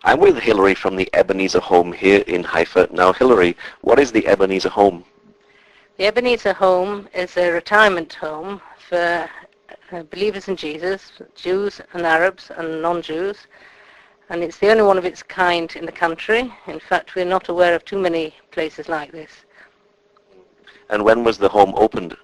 I'm with Hilary from the Ebeneezer Home here in Haifa. Now, Hilary, what is the Ebeneezer Home? The Ebeneezer Home is a retirement home for believers in Jesus, Jews and Arabs and non-Jews, and it's the only one of its kind in the country. In fact, we're not aware of too many places like this. And when was the home opened?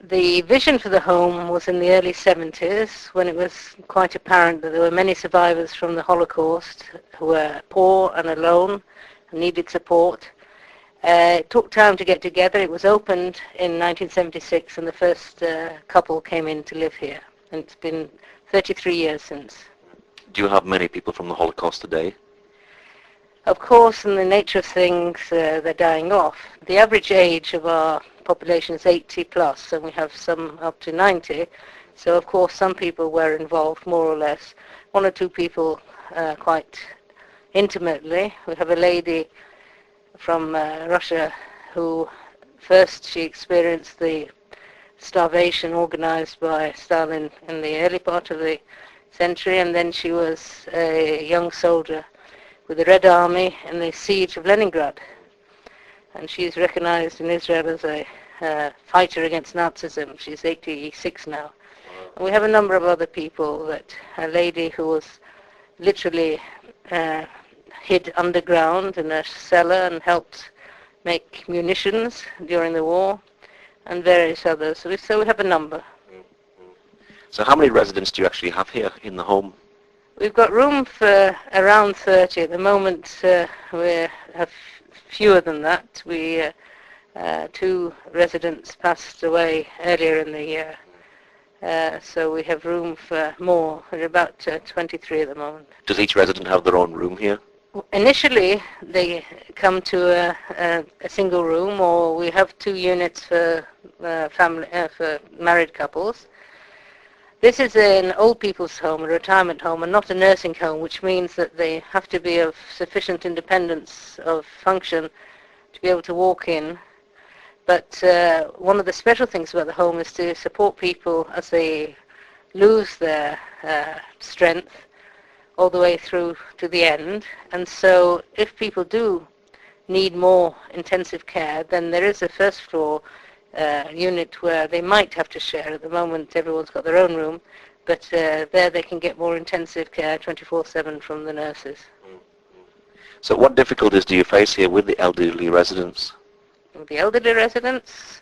The vision for the home was in the early 70s, when it was quite apparent that there were many survivors from the Holocaust who were poor and alone and needed support. It took time to get together. It was opened in 1976, and the first couple came in to live here. And it's been 33 years since. Do you have many people from the Holocaust today? Of course, in the nature of things, they're dying off. The average age of our population is 80 plus, and we have some up to 90. So, of course, some people were involved more or less. One or two people quite intimately. We have a lady from Russia who first she experienced the starvation organized by Stalin in the early part of the century, and then she was a young soldier with the Red Army in the siege of Leningrad. And she's recognized in Israel as a fighter against Nazism. She's 86 now. And we have a number of other people, that a lady who was literally hid underground in a cellar and helped make munitions during the war, and various others. So we have a number. So how many residents do you actually have here in the home? We've got room for around 30. At the moment, we have fewer than that. Two residents passed away earlier in the year, so we have room for more. We're about 23 at the moment. Does each resident have their own room here? Initially, they come to a single room, or we have 2 units for for married couples. This is an old people's home, a retirement home, and not a nursing home, which means that they have to be of sufficient independence of function to be able to walk in. But one of the special things about the home is to support people as they lose their strength all the way through to the end. And so if people do need more intensive care, then there is a first floor unit where they might have to share. At the moment, everyone's got their own room, but there they can get more intensive care 24/7 from the nurses. So what difficulties do you face here with the elderly residents? The elderly residents,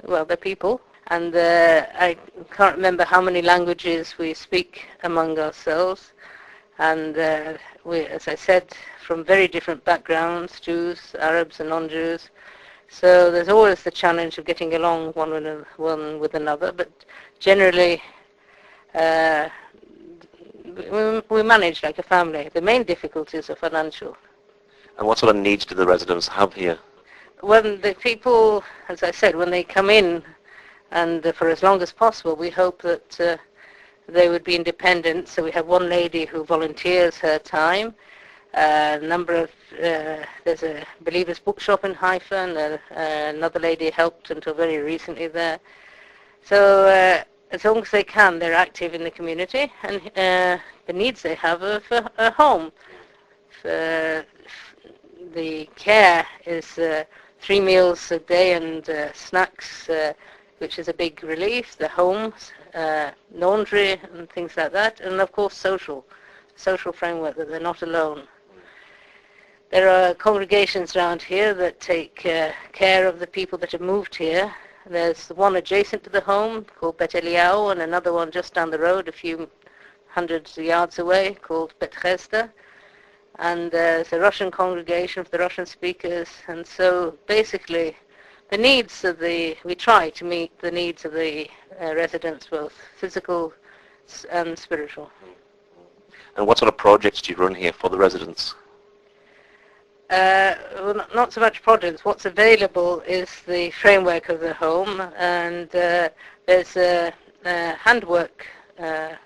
well, they're people, and I can't remember how many languages we speak among ourselves, and we, as I said, from very different backgrounds, Jews, Arabs and non-Jews. So there's always the challenge of getting along one with another, but generally we manage like a family. The main difficulties are financial. And what sort of needs do the residents have here? When the people, as I said, when they come in, and for as long as possible, we hope that they would be independent. So we have one lady who volunteers her time. There's a Believers bookshop in Haifa, and another lady helped until very recently there. So as long as they can, they're active in the community, and the needs they have are for a home. The care is 3 meals a day and snacks, which is a big relief. The homes, laundry and things like that, and of course social framework, that they're not alone. There are congregations around here that take care of the people that have moved here. There's one adjacent to the home called Bethlehem, and another one just down the road a few hundred yards away called Bethesda. And there's a Russian congregation for the Russian speakers. And so basically we try to meet the needs of the residents, both physical and spiritual. And what sort of projects do you run here for the residents? Well, not so much projects. What's available is the framework of the home, and there's a handwork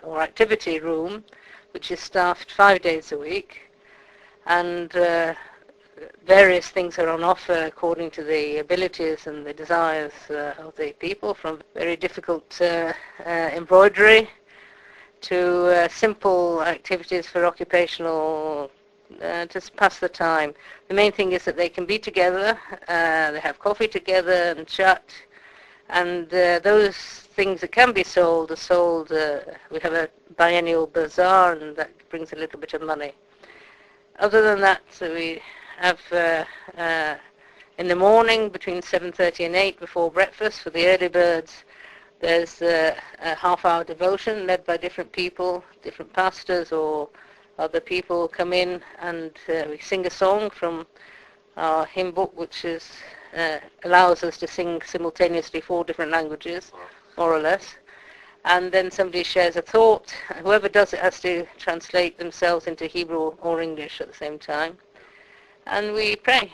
or activity room which is staffed 5 days a week, and various things are on offer according to the abilities and the desires of the people, from very difficult embroidery to simple activities for occupational, just pass the time. The main thing is that they can be together, they have coffee together and chat, and those things that can be sold are sold. We have a biennial bazaar, and that brings a little bit of money. Other than that, we have in the morning between 7:30 and 8 before breakfast for the early birds. There's a half-hour devotion led by different people, different pastors or other people come in, and we sing a song from our hymn book, which is allows us to sing simultaneously 4 different languages, more or less. And then somebody shares a thought. Whoever does it has to translate themselves into Hebrew or English at the same time. And we pray.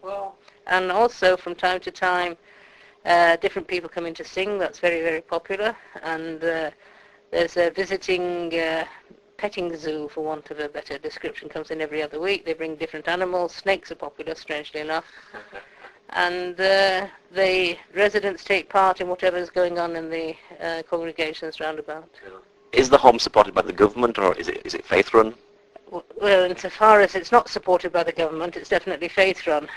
Well, and also from time to time, different people come in to sing. That's very, very popular. And there's a visiting petting zoo, for want of a better description, comes in every other week. They bring different animals. Snakes are popular, strangely enough. And the residents take part in whatever's going on in the congregations roundabout. Is the home supported by the government, or is it faith-run? Well, insofar as it's not supported by the government, it's definitely faith-run.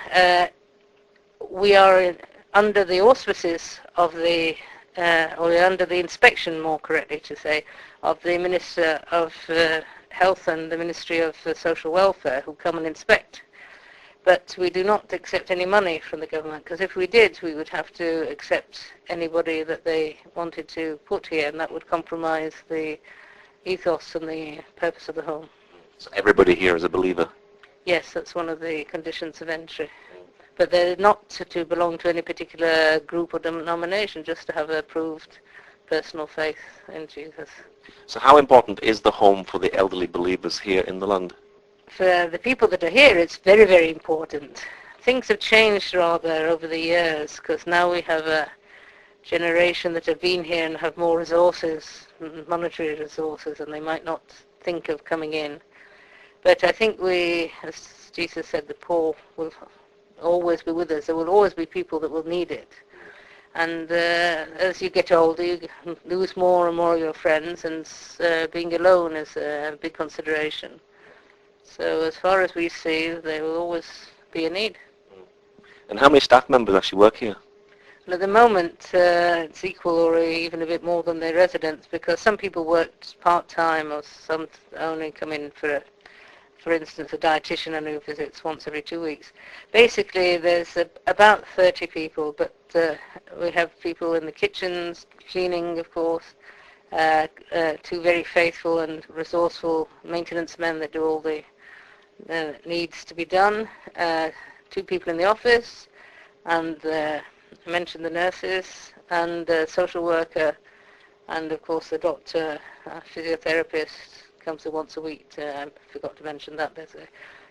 We are under the auspices of the, or under the inspection, more correctly to say, of the Minister of Health and the Ministry of Social Welfare, who come and inspect. But we do not accept any money from the government, because if we did, we would have to accept anybody that they wanted to put here, and that would compromise the ethos and the purpose of the home. So everybody here is a believer? Yes, that's one of the conditions of entry. But they're not to belong to any particular group or denomination, just to have approved personal faith in Jesus. So how important is the home for the elderly believers here in the land? For the people that are here, it's very, very important. Things have changed rather over the years, because now we have a generation that have been here and have more resources, monetary resources, and they might not think of coming in. But I think we, as Jesus said, the poor will always be with us. There will always be people that will need it. And as you get older, you lose more and more of your friends, and being alone is a big consideration. So as far as we see, there will always be a need. And how many staff members actually work here? Well, at the moment, it's equal or even a bit more than the residents, because some people work part-time, or some only come in for instance, a dietitian who visits once every 2 weeks. Basically, there's about 30 people, but we have people in the kitchens, cleaning, of course, 2 very faithful and resourceful maintenance men that do all the needs to be done, 2 people in the office, and I mentioned the nurses, and a social worker, and of course the doctor, physiotherapist comes once a week. I forgot to mention that. There's a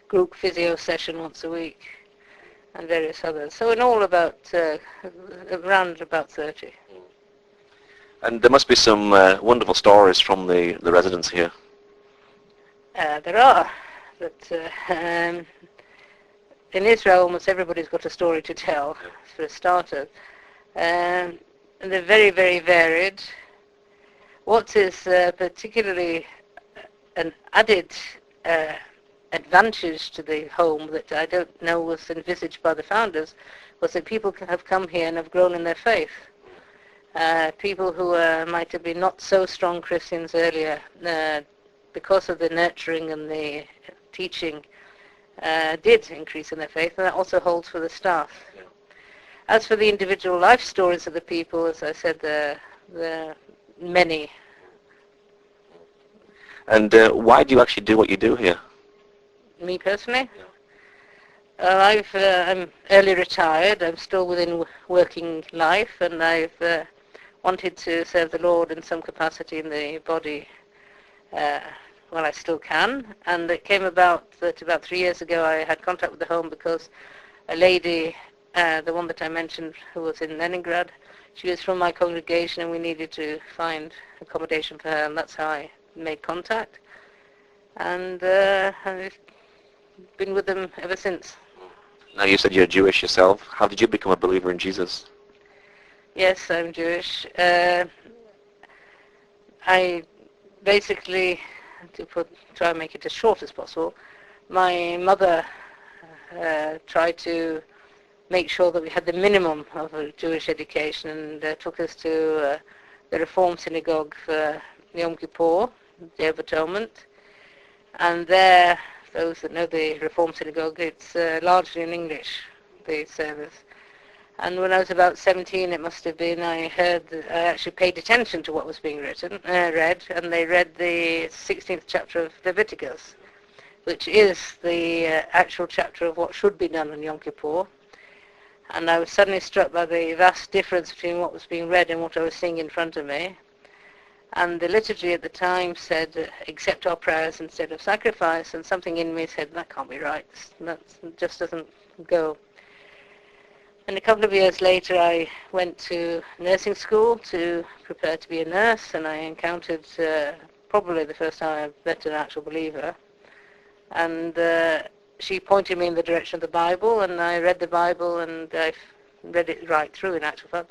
group physio session once a week, and various others. So in all about, around about 30. And there must be some wonderful stories from the residents here. There are, but in Israel almost everybody's got a story to tell, for a starter. And they're very, very varied. What is particularly an added advantage to the home that I don't know was envisaged by the founders was that people have come here and have grown in their faith. People who might have been not so strong Christians earlier, because of the nurturing and the teaching, did increase in their faith, and that also holds for the staff. Yeah. As for the individual life stories of the people, as I said, there are many. And why do you actually do what you do here? Me personally? Yeah. I'm early retired. I'm still within working life, and I've wanted to serve the Lord in some capacity in the body. Well, I still can, and it came about that about 3 years ago I had contact with the home because a lady, the one that I mentioned, who was in Leningrad, she was from my congregation, and we needed to find accommodation for her, and that's how I made contact. And I've been with them ever since. Now, you said you're Jewish yourself. How did you become a believer in Jesus? Yes, I'm Jewish. I basically, try and make it as short as possible, my mother tried to make sure that we had the minimum of a Jewish education, and took us to the Reform Synagogue for Yom Kippur, Day of Atonement. And there, those that know the Reform Synagogue, it's largely in English, the service. And when I was about 17, it must have been, I actually paid attention to what was being read, and they read the 16th chapter of Leviticus, which is the actual chapter of what should be done on Yom Kippur. And I was suddenly struck by the vast difference between what was being read and what I was seeing in front of me. And the liturgy at the time said, accept our prayers instead of sacrifice, and something in me said, that can't be right, that just doesn't go. And a couple of years later, I went to nursing school to prepare to be a nurse, and I encountered probably the first time I met an actual believer. And she pointed me in the direction of the Bible, and I read the Bible, and I read it right through, in actual fact.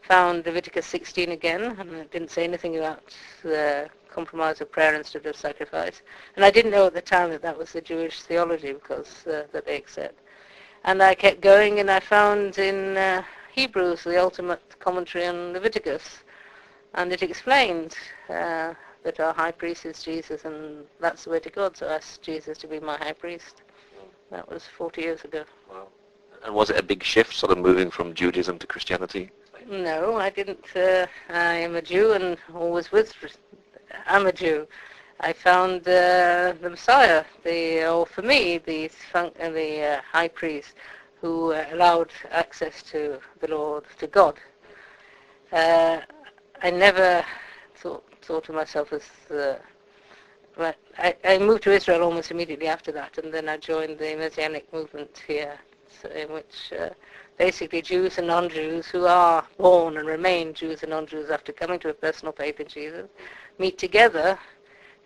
Found Leviticus 16 again, and it didn't say anything about the compromise of prayer instead of sacrifice. And I didn't know at the time that that was the Jewish theology, because that they accept. And I kept going, and I found in Hebrews the ultimate commentary on Leviticus, and it explained that our high priest is Jesus, and that's the way to God, so I asked Jesus to be my high priest. That was 40 years ago. Wow. And was it a big shift, sort of moving from Judaism to Christianity? No, I didn't. I am a Jew and always I'm a Jew. I found the Messiah, for me, the high priest, who allowed access to the Lord, to God. I never thought of myself as but I moved to Israel almost immediately after that, and then I joined the Messianic movement here, in which basically Jews and non-Jews who are born and remain Jews and non-Jews after coming to a personal faith in Jesus meet together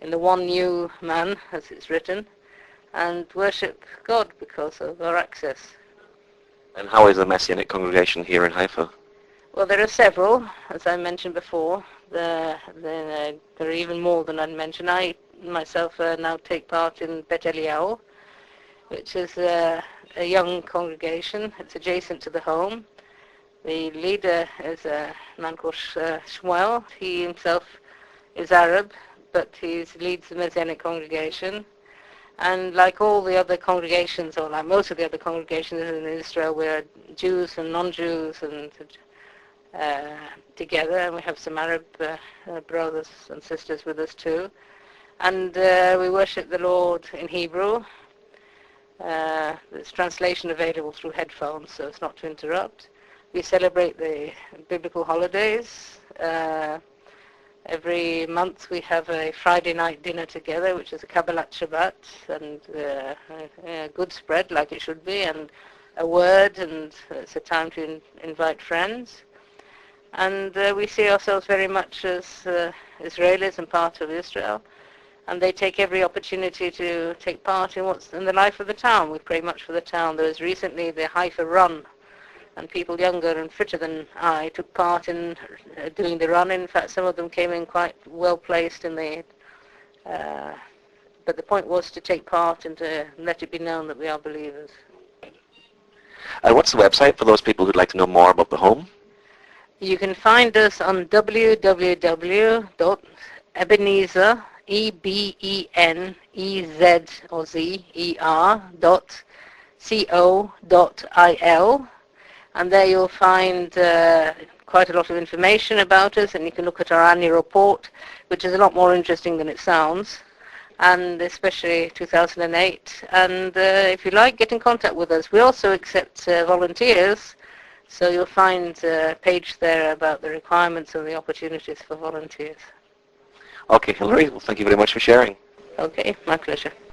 in the one new man, as it's written, and worship God because of our access. And how is the Messianic congregation here in Haifa? Well, there are several, as I mentioned before. There are even more than I'd mentioned. I myself now take part in Bet Eliyahu, which is a young congregation. It's adjacent to the home. The leader is a man called Shmuel. He himself is Arab, but he leads the Messianic congregation. And like all the other congregations, or like most of the other congregations in Israel, we're Jews and non-Jews and together, and we have some Arab brothers and sisters with us too. And we worship the Lord in Hebrew. There's translation available through headphones, so as not to interrupt. We celebrate the biblical holidays. Every month we have a Friday night dinner together, which is a Kabbalat Shabbat, and a good spread like it should be, and a word, and it's a time to invite friends. And we see ourselves very much as Israelis and part of Israel, and they take every opportunity to take part in what's in the life of the town. We pray much for the town. There was recently the Haifa Run, and people younger and fitter than I took part in doing the run. In fact, some of them came in quite well placed in the but the point was to take part and to let it be known that we are believers. And what's the website for those people who'd like to know more about the home? You can find us on www.ebeneezer, EBENEZ or ZER.co.il, and there you'll find quite a lot of information about us, and you can look at our annual report, which is a lot more interesting than it sounds, and especially 2008. And if you like, get in contact with us. We also accept volunteers, so you'll find a page there about the requirements and the opportunities for volunteers. Okay, Hilary, well, thank you very much for sharing. Okay, my pleasure.